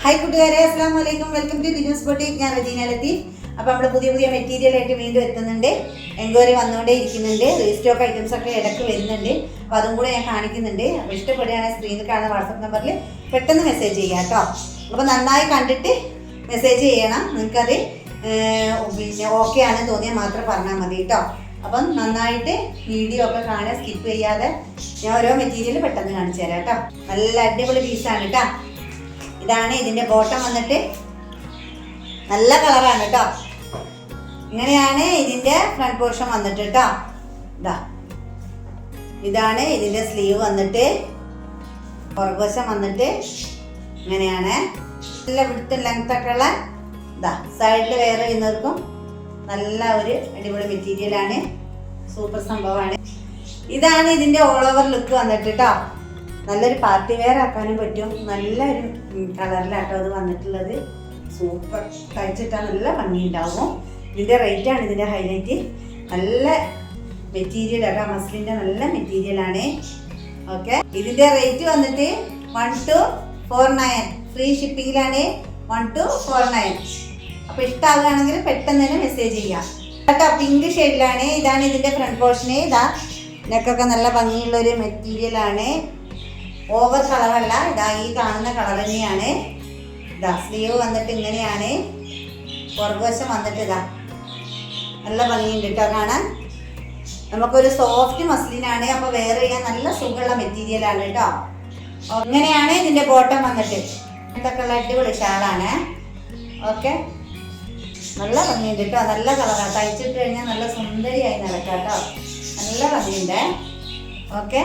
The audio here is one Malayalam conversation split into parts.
ഹായ് കൂട്ടുകാരെ, അസ്സലാമു അലൈക്കും. Welcome to Dinu's boutique. ഞാൻ റജീന ലത്തീഫ്. അപ്പോൾ നമ്മൾ പുതിയ മെറ്റീരിയൽ ആയിട്ട് വീണ്ടും എത്തുന്നുണ്ട്. എൻക്വയറി വന്നുകൊണ്ടേ ഇരിക്കുന്നുണ്ട്. റീസ്റ്റോക്ക് ഐറ്റംസ് ഒക്കെ ഇടയ്ക്ക് വരുന്നുണ്ട്. അപ്പോൾ അതും കൂടെ ഞാൻ കാണിക്കുന്നുണ്ട്. അപ്പോൾ ഇഷ്ടപ്പെടുകയാണെങ്കിൽ സ്ക്രീനിൽ കാണുന്ന വാട്സപ്പ് നമ്പറിൽ പെട്ടെന്ന് മെസ്സേജ് ചെയ്യാം കേട്ടോ. അപ്പോൾ നന്നായി കണ്ടിട്ട് മെസ്സേജ് ചെയ്യണം. നിങ്ങൾക്കത് പിന്നെ ഓക്കെ ആണ് തോന്നിയാൽ മാത്രം പറഞ്ഞാൽ മതി കേട്ടോ. അപ്പം നന്നായിട്ട് വീഡിയോ ഒക്കെ കാണാൻ സ്കിപ്പ് ചെയ്യാതെ ഞാൻ ഓരോ മെറ്റീരിയൽ പെട്ടെന്ന് കാണിച്ചു തരാം കേട്ടോ. നല്ല അടിപൊളി പീസാണ് കേട്ടോ. ഇതാണ് ഇതിൻ്റെ ബോട്ടം വന്നിട്ട് നല്ല കളറാണ് കേട്ടോ. ഇങ്ങനെയാണ് ഇതിൻ്റെ ഫ്രണ്ട് പോർഷൻ വന്നിട്ട് കേട്ടോ. ഇതാണ് ഇതിൻ്റെ സ്ലീവ് വന്നിട്ട്. പുറകുവശം വന്നിട്ട് ഇങ്ങനെയാണ്. നല്ല വിടുത്തും ലെങ്ത്തൊക്കെ ഉള്ള സൈഡിൽ വേറെ ചെയ്യുന്നവർക്കും നല്ല ഒരു അടിപൊളി മെറ്റീരിയലാണ്. സൂപ്പർ സംഭവമാണ്. ഇതാണ് ഇതിൻ്റെ ഓൾ ഓവർ ലുക്ക് വന്നിട്ട് കേട്ടോ. നല്ലൊരു പാർട്ടി വെയർ ആക്കാനും പറ്റും. നല്ലൊരു കളറിലാട്ടോ അത് വന്നിട്ടുള്ളത്. സൂപ്പർ. കഴിച്ചിട്ടാൽ നല്ല ഭംഗിയുണ്ടാവും. ഇതിൻ്റെ റേറ്റാണ് ഇതിൻ്റെ ഹൈലൈറ്റ്. നല്ല മെറ്റീരിയൽ ആട്ടോ. മസ്ലിൻ്റെ നല്ല മെറ്റീരിയലാണ്. ഓക്കെ, ഇതിൻ്റെ റേറ്റ് വന്നിട്ട് 1249. ഫ്രീ ഷിപ്പിങ്ങിലാണ്. 1249. അപ്പോൾ ഇഷ്ടമാകുകയാണെങ്കിൽ പെട്ടെന്ന് തന്നെ മെസ്സേജ് ചെയ്യാം കേട്ടോ. പിങ്ക് ഷെയ്ഡിലാണ്. ഇതാണ് ഇതിൻ്റെ ഫ്രണ്ട് പോർഷന്. നെക്കൊക്കെ നല്ല ഭംഗിയുള്ളൊരു മെറ്റീരിയലാണ്. ഓവർ കളറല്ല. ഈ കാണുന്ന കളർ തന്നെയാണ്. സ്ലീവ് വന്നിട്ട് ഇങ്ങനെയാണ്. പുറകുവശം വന്നിട്ട് നല്ല ഭംഗിയുണ്ട് കേട്ടോ കാണാൻ. നമുക്കൊരു സോഫ്റ്റ് മസ്ലിനാണ്. അപ്പോൾ വെയർ ചെയ്യാൻ നല്ല സുഖമുള്ള മെറ്റീരിയലാണ് കേട്ടോ. ഇങ്ങനെയാണ് ഇതിൻ്റെ ബോട്ടം വന്നിട്ട്. ഇതൊക്കെ ഉള്ള അടിപൊളി ഷാളാണ്. ഓക്കെ, നല്ല ഭംഗിയുണ്ട് കേട്ടോ. നല്ല കളറാണ്. തയ്ച്ചിട്ട് കഴിഞ്ഞാൽ നല്ല സുന്ദരിയായി നടക്കാം കേട്ടോ. നല്ല ഭംഗിയുണ്ട്. ഓക്കെ,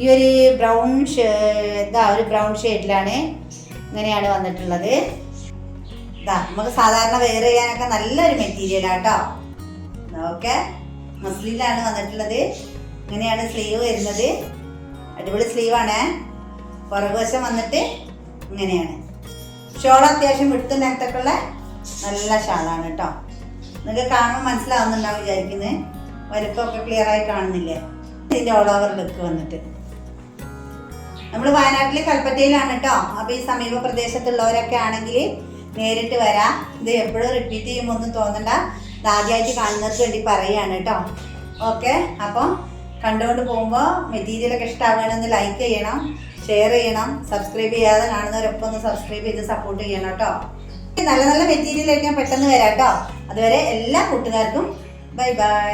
ഈ ഒരു ബ്രൗൺ ഷെയ്ഡിലാണ് ഇങ്ങനെയാണ് വന്നിട്ടുള്ളത്. നമുക്ക് സാധാരണ വെയർ ചെയ്യാനൊക്കെ നല്ലൊരു മെറ്റീരിയലാട്ടോ. ഓക്കെ, മസ്ലിനാണ് വന്നിട്ടുള്ളത്. ഇങ്ങനെയാണ് സ്ലീവ് വരുന്നത്. അടിപൊളി സ്ലീവാണ്. പുറകുവശം വന്നിട്ട് ഇങ്ങനെയാണ്. ഷോൾ അത്യാവശ്യം വിടുത്തും ലെങ്ത്തൊക്കെ ഉള്ള നല്ല ഷാളാണ് കേട്ടോ. നിങ്ങൾക്ക് കാണുമ്പോൾ മനസ്സിലാവുന്നുണ്ടാവും വിചാരിക്കുന്നത്. വലുപ്പമൊക്കെ ക്ലിയർ ആയി കാണുന്നില്ലേ? ഇതിൻ്റെ ഓൾ ഓവർ ലുക്ക് വന്നിട്ട്. നമ്മൾ വയനാട്ടിൽ കൽപ്പറ്റയിലാണ് കേട്ടോ. അപ്പോൾ ഈ സമീപ പ്രദേശത്തുള്ളവരൊക്കെ ആണെങ്കിൽ നേരിട്ട് വരാം. ഇത് എപ്പോഴും റിപ്പീറ്റ് ചെയ്യുമ്പോൾ ഒന്നും തോന്നണ്ട. ആദ്യമായിട്ട് കാണുന്നവർക്ക് വേണ്ടി പറയുകയാണ് കേട്ടോ. ഓക്കെ, അപ്പം കണ്ടുകൊണ്ട് പോകുമ്പോൾ മെറ്റീരിയലൊക്കെ ഇഷ്ടമാവുകയാണെന്ന് ലൈക്ക് ചെയ്യണം, ഷെയർ ചെയ്യണം. സബ്സ്ക്രൈബ് ചെയ്യാതെ കാണുന്നവരൊപ്പം ഒന്ന് സബ്സ്ക്രൈബ് ചെയ്ത് സപ്പോർട്ട് ചെയ്യണം കേട്ടോ. നല്ല നല്ല മെറ്റീരിയലായിട്ട് ഞാൻ പെട്ടെന്ന് വരാം കേട്ടോ. അതുവരെ എല്ലാ കൂട്ടുകാർക്കും ബൈ ബൈ.